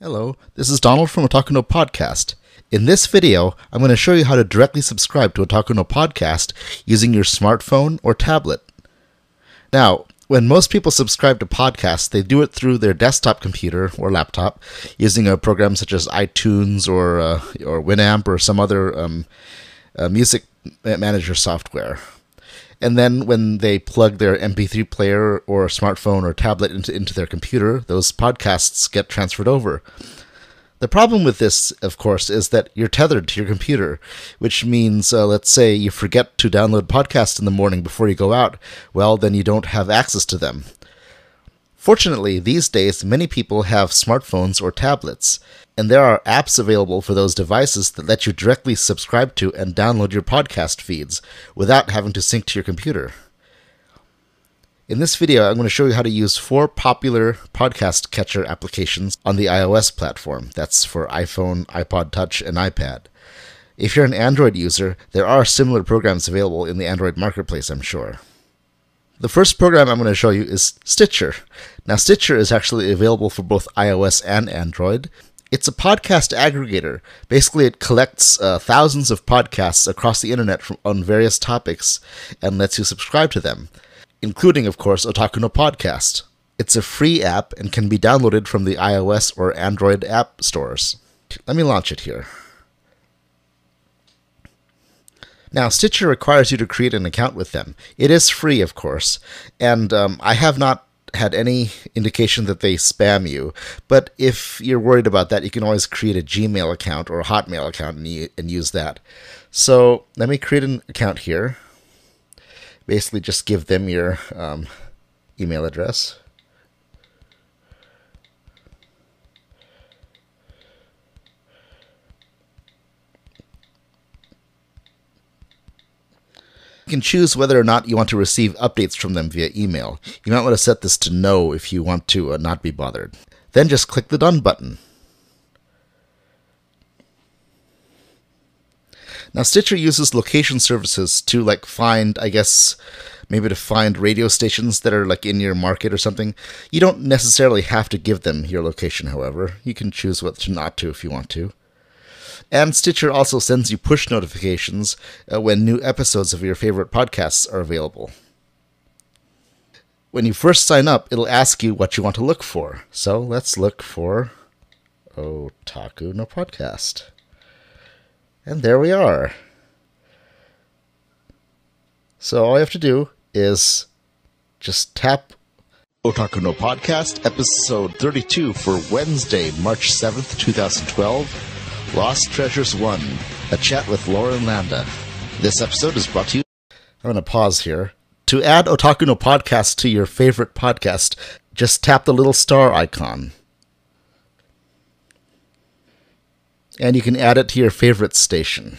Hello, this is Donald from Otaku no Podcast. In this video, I'm going to show you how to directly subscribe to Otaku no Podcast using your smartphone or tablet. Now, when most people subscribe to podcasts, they do it through their desktop computer or laptop using a program such as iTunes or Winamp or some other music manager software. And then when they plug their MP3 player or smartphone or tablet into their computer, those podcasts get transferred over. The problem with this, of course, is that you're tethered to your computer, which means, let's say you forget to download podcasts in the morning before you go out. Well, then you don't have access to them. Fortunately, these days, many people have smartphones or tablets, and there are apps available for those devices that let you directly subscribe to and download your podcast feeds without having to sync to your computer. In this video, I'm going to show you how to use 4 popular podcast catcher applications on the iOS platform. That's for iPhone, iPod Touch, and iPad. If you're an Android user, there are similar programs available in the Android marketplace, I'm sure. The first program I'm going to show you is Stitcher. Now, Stitcher is actually available for both iOS and Android. It's a podcast aggregator. Basically, it collects thousands of podcasts across the internet on various topics and lets you subscribe to them, including, of course, Otaku no Podcast. It's a free app and can be downloaded from the iOS or Android app stores. Let me launch it here. Now, Stitcher requires you to create an account with them. It is free, of course, and I have not had any indication that they spam you, but if you're worried about that, you can always create a Gmail account or a Hotmail account and use that. So let me create an account here. Basically, just give them your email address. You can choose whether or not you want to receive updates from them via email. You might want to set this to no if you want to not be bothered. Then just click the Done button. Now, Stitcher uses location services to find, maybe to find radio stations that are in your market or something. You don't necessarily have to give them your location, however. You can choose what not to if you want to. And Stitcher also sends you push notifications when new episodes of your favorite podcasts are available. When you first sign up, it'll ask you what you want to look for. So let's look for Otaku no Podcast. And there we are. So all you have to do is just tap Otaku no Podcast, episode 32 for Wednesday, March 7th, 2012. Lost Treasures 1, a chat with Lauren Landa. This episode is brought to you... I'm going to pause here. To add Otaku no Podcast to your favorite podcast, just tap the little star icon. And you can add it to your favorite station.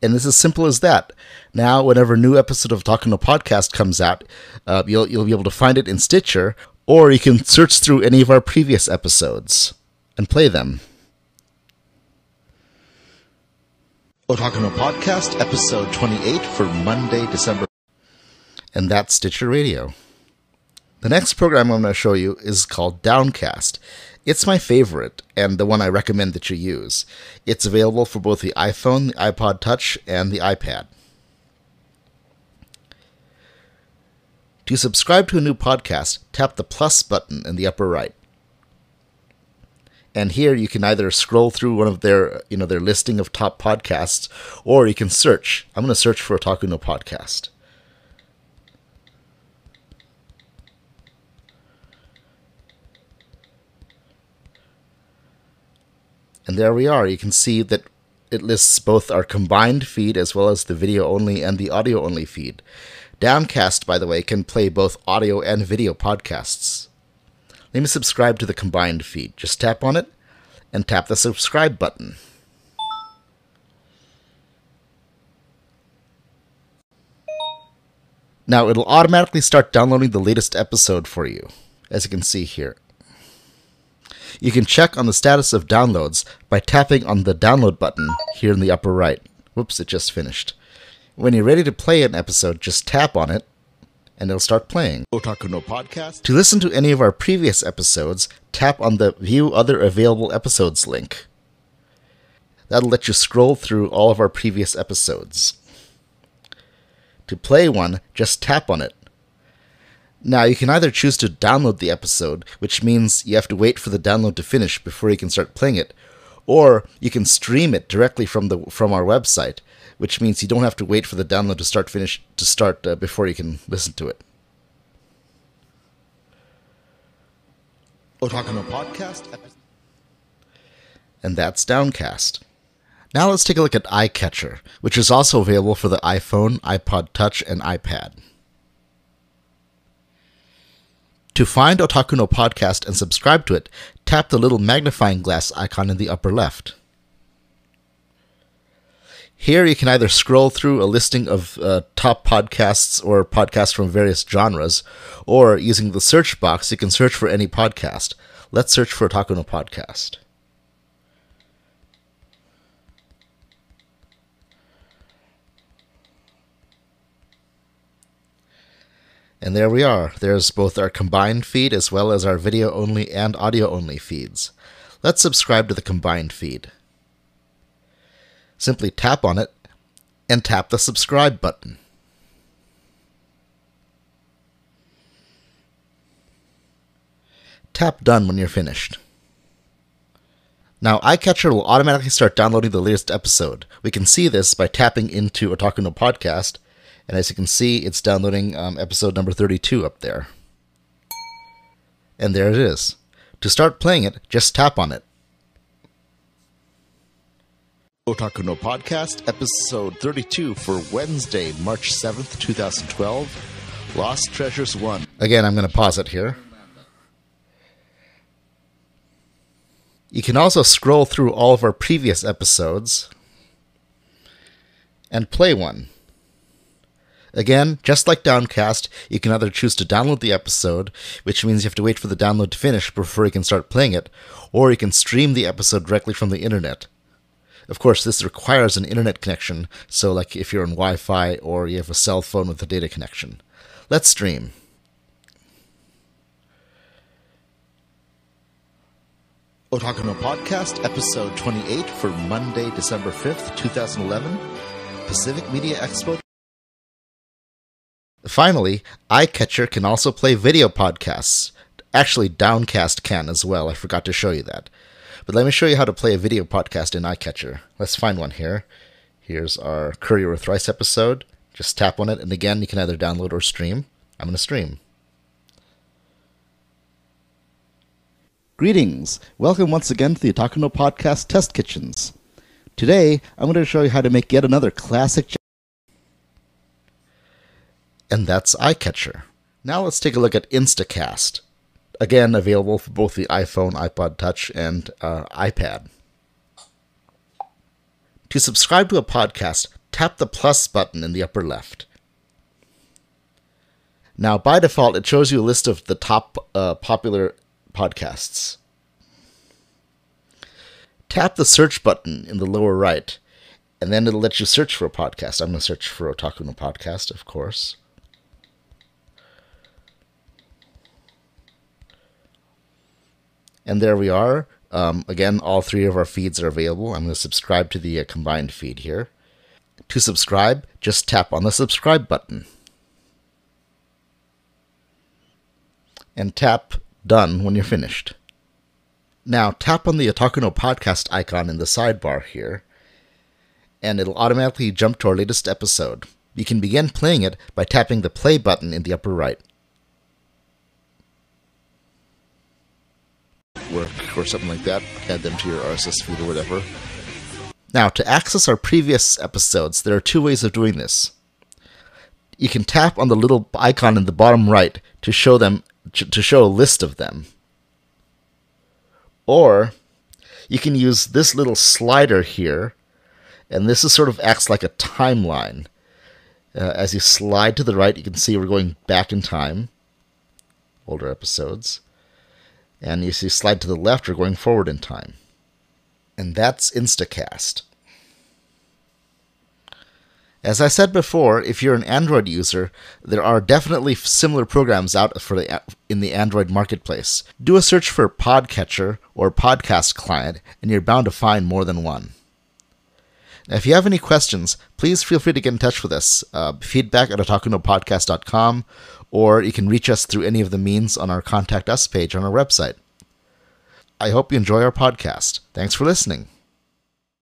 And it's as simple as that. Now, whenever a new episode of Otaku no Podcast comes out, you'll be able to find it in Stitcher, or you can search through any of our previous episodes and play them. Otaku no Podcast, episode 28 for Monday, December. And that's Stitcher Radio. The next program I'm going to show you is called Downcast. It's my favorite, and the one I recommend that you use. It's available for both the iPhone, the iPod Touch, and the iPad. To subscribe to a new podcast, tap the plus button in the upper right. And here you can either scroll through one of their listing of top podcasts, or you can search. I'm going to search for Otaku no Podcast. And there we are. You can see that it lists both our combined feed as well as the video only and the audio only feed. Downcast, by the way, can play both audio and video podcasts. Let me subscribe to the combined feed. Just tap on it and tap the subscribe button. Now it'll automatically start downloading the latest episode for you, as you can see here. You can check on the status of downloads by tapping on the download button here in the upper right. Whoops, it just finished. When you're ready to play an episode, just tap on it, and it'll start playing. Otaku no Podcast. To listen to any of our previous episodes, tap on the View Other Available Episodes link. That'll let you scroll through all of our previous episodes. To play one, just tap on it. Now, you can either choose to download the episode, which means you have to wait for the download to finish before you can start playing it, or you can stream it directly from our website, which means you don't have to wait for the download to start before you can listen to it. Otaku no Podcast. And that's Downcast. Now let's take a look at Eyecatcher, which is also available for the iPhone, iPod Touch, and iPad. To find Otaku no Podcast and subscribe to it, tap the little magnifying glass icon in the upper left. Here you can either scroll through a listing of top podcasts or podcasts from various genres, or using the search box you can search for any podcast. Let's search for Otaku no Podcast. And there we are. There's both our combined feed as well as our video-only and audio-only feeds. Let's subscribe to the combined feed. Simply tap on it and tap the subscribe button. Tap done when you're finished. Now, Eyecatcher will automatically start downloading the latest episode. We can see this by tapping into Otaku no Podcast. And as you can see, it's downloading episode number 32 up there. And there it is. To start playing it, just tap on it. Otaku no Podcast, episode 32 for Wednesday, March 7th, 2012. Lost Treasures 1. Again, I'm going to pause it here. You can also scroll through all of our previous episodes and play one. Again, just like Downcast, you can either choose to download the episode, which means you have to wait for the download to finish before you can start playing it, or you can stream the episode directly from the internet. Of course, this requires an internet connection, so like if you're on Wi-Fi or you have a cell phone with a data connection. Let's stream. Otaku no Podcast, episode 28 for Monday, December 5th, 2011, Pacific Media Expo. Finally, Eyecatcher can also play video podcasts. Actually, Downcast can as well. I forgot to show you that. But let me show you how to play a video podcast in Eyecatcher. Let's find one here. Here's our Courier with Rice episode. Just tap on it, and again, you can either download or stream. I'm going to stream. Greetings! Welcome once again to the Otaku no Podcast Test Kitchens. Today, I'm going to show you how to make yet another classic. And that's Eyecatcher. Now let's take a look at Instacast. Again, available for both the iPhone, iPod Touch, and iPad. To subscribe to a podcast, tap the plus button in the upper left. Now, by default, it shows you a list of the top popular podcasts. Tap the search button in the lower right, and then it'll let you search for a podcast. I'm going to search for Otaku no Podcast, of course. And there we are. Again, all three of our feeds are available. I'm going to subscribe to the combined feed here. To subscribe, just tap on the subscribe button. And tap done when you're finished. Now, tap on the Otaku no Podcast icon in the sidebar here, and it'll automatically jump to our latest episode. You can begin playing it by tapping the play button in the upper right. Or something like that. Add them to your RSS feed or whatever. Now, to access our previous episodes, there are two ways of doing this. You can tap on the little icon in the bottom right to show a list of them. Or you can use this little slider here, and this sort of acts like a timeline. As you slide to the right, you can see we're going back in time. Older episodes. And you see slide to the left, we're going forward in time. And that's Instacast. As I said before, if you're an Android user, there are definitely similar programs out in the Android marketplace. Do a search for Podcatcher or Podcast Client, and you're bound to find more than one. Now, if you have any questions, please feel free to get in touch with us. Feedback@otakunopodcast.com, or you can reach us through any of the means on our Contact Us page on our website. I hope you enjoy our podcast. Thanks for listening.